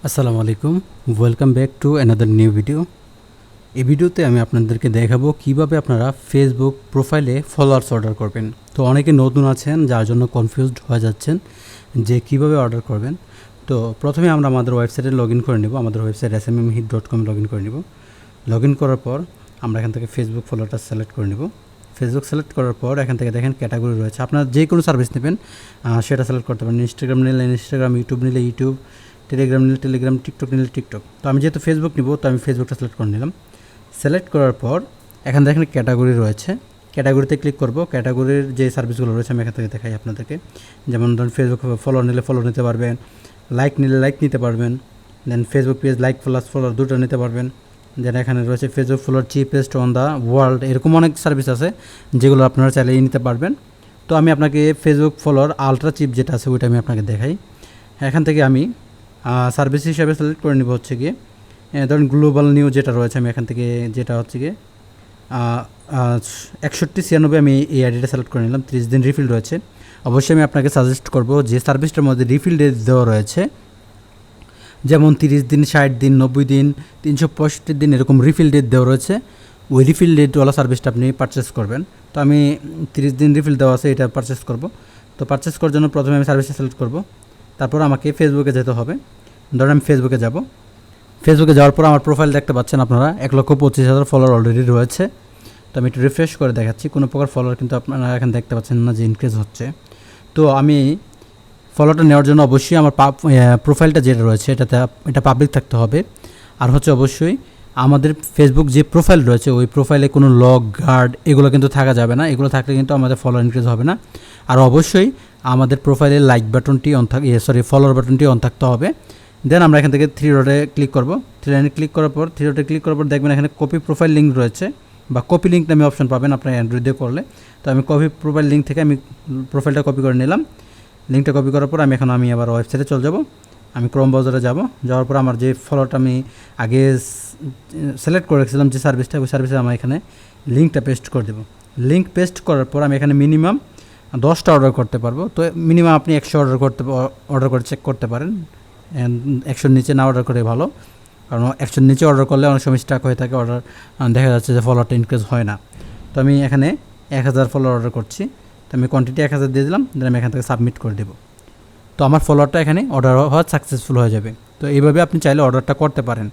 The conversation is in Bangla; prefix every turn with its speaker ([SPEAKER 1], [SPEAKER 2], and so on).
[SPEAKER 1] আসসালামু আলাইকুম, welcome back to another new video. এই ভিডিওতে আমি আপনাদেরকে দেখাবো কিভাবে আপনারা ফেসবুক প্রোফাইলে ফলোয়ার্স অর্ডার করবেন। তো অনেকে নতুন আছেন যার জন্য কনফিউজড হয়ে যাচ্ছেন যে কিভাবে অর্ডার করবেন। তো প্রথমে আমরা আমাদের ওয়েবসাইটে লগ ইন করে নেব। আমাদের ওয়েবসাইট smmhit.com লগ ইন করে নেব। লগ ইন করার পর আমরা এখান থেকে ফেসবুক ফলোয়ারটা সিলেক্ট করে নেব। ফেসবুক সিলেক্ট করার পর এখান থেকে দেখেন ক্যাটাগরি রয়েছে, আপনারা যে কোনো সার্ভিস নেবেন সেটা সিলেক্ট করতে পারেন। ইনস্টাগ্রাম নিলে ইনস্টাগ্রাম, ইউটিউব নিলে ইউটিউব, টেলিগ্রাম নিলে টেলিগ্রাম, টিকটক নিলে টিকটক। তো আমি যেহেতু ফেসবুক নিব তো আমি ফেসবুকটা সিলেক্ট করে নিলাম। সিলেক্ট করার পর এখানে দেখেন ক্যাটাগরি রয়েছে, ক্যাটাগরিতে ক্লিক করব। ক্যাটাগরির যে সার্ভিসগুলো রয়েছে আমি এখান থেকে দেখাই আপনাদেরকে। যেমন ধরুন ফেসবুক ফলো নিলে ফলো নিতে পারবেন, লাইক নিলে লাইক নিতে পারবেন, then Facebook page like plus follower দুটো নিতে পারবেন। দেন এখানে রয়েছে Facebook follower cheapest on the world, এরকম অনেক সার্ভিস আছে যেগুলো আপনারা চাইলে নিতে পারবেন। তো আমি আপনাকে ফেসবুক ফলোয়ার আলট্রা চিপ যেটা আছে ওইটা আমি আপনাকে দেখাই। এখান থেকে আমি সার্ভিস হিসাবে সিলেক্ট করে নিব হচ্ছে গিয়ে ধরুন গ্লোবাল নিউজ যেটা রয়েছে, আমি এখান থেকে যেটা হচ্ছে গিয়ে 6196 আমি এই আইডিটা সিলেক্ট করে নিলাম। 30 দিন রিফিল রয়েছে। অবশ্যই আমি আপনাকে সাজেস্ট করব যে সার্ভিসটার মধ্যে রিফিল ডেট দেওয়া রয়েছে, যেমন 30 দিন, 60 দিন, 90 দিন, 365 দিন এরকম রিফিল ডেট দেওয়া রয়েছে। ওই রিফিল ডেটওয়ালা সার্ভিসটা আপনি পারচেস করবেন। তো আমি 30 দিন রিফিল দেওয়া আছে এটা পারচেস করব। তো পারচেস করার জন্য প্রথমে আমি সার্ভিসটা সিলেক্ট করব, তারপর আমাকে ফেসবুকে যেতে হবে। ধরুন আমি ফেসবুকে যাব। ফেসবুকে যাওয়ার পর আমার প্রোফাইল দেখতে পাচ্ছেন আপনারা 1,25,000 ফলোয়ার অলরেডি রয়েছে। তো আমি একটু রিফ্রেশ করে দেখাচ্ছি, কোনো প্রকার ফলোয়ার কিন্তু আপনারা এখানে দেখতে পাচ্ছেন না যে ইনক্রিজ হচ্ছে। তো আমি ফলোটা নেওয়ার জন্য অবশ্যই আমার প্রোফাইলটা যেটা রয়েছে এটা পাবলিক থাকতে হবে। আর হচ্ছে অবশ্যই আমাদের ফেসবুক যে প্রোফাইল রয়েছে ওই প্রোফাইলে কোনো লগ গার্ড এগুলো কিন্তু থাকা যাবে না। এগুলো থাকলে কিন্তু আমাদের ফলোয়ার ইনক্রিজ হবে না। আর অবশ্যই আমাদের প্রোফাইলের লাইক বাটনটি অন ফলোয়ার বাটনটি অন থাকতে হবে। দেন আমরা এখান থেকে থ্রি ডটে ক্লিক করব। থ্রি ডটে ক্লিক করার পর দেখবেন এখানে কপি প্রোফাইল লিঙ্ক রয়েছে বা কপি লিঙ্ক নামে অপশন পাবেন আপনার অ্যান্ড্রয়েডে করলে। তো আমি কপি প্রোফাইল লিঙ্ক থেকে আমি প্রোফাইলটা কপি করে নিলাম। লিঙ্কটা কপি করার পর আমি আবার ওয়েবসাইটে চলে যাব। আমি ক্রোম ব্রাউজারে যাওয়ার পর আমার যে ফলোটা আমি আগে সিলেক্ট করে রেখেছিলাম যে সার্ভিসটা, ওই সার্ভিসে আমার এখানে লিঙ্কটা পেস্ট করে দেবো। লিঙ্ক পেস্ট করার পর আমি এখানে মিনিমাম 10টা অর্ডার করতে পারবো। তো মিনিমাম আপনি 100 অর্ডার করে চেক করতে পারেন। 100-র নিচে না অর্ডার করে ভালো, কারণ 100-র নিচে অর্ডার করলে অনেক সময় স্টাক হয়ে থাকে, অর্ডার দেখা যাচ্ছে যে ফলোয়ারটা ইনক্রিজ হয় না। তো আমি এখানে 1000 ফলোয়ার অর্ডার করছি। তো আমি কোয়ান্টিটি 1000 দিয়ে দিলাম, দেন আমি এখান থেকে সাবমিট করে দেবো। তো আমার ফলোয়ারটা এখানে অর্ডার হওয়া সাকসেসফুল হয়ে যাবে। তো এইভাবে আপনি চাইলে অর্ডারটা করতে পারেন।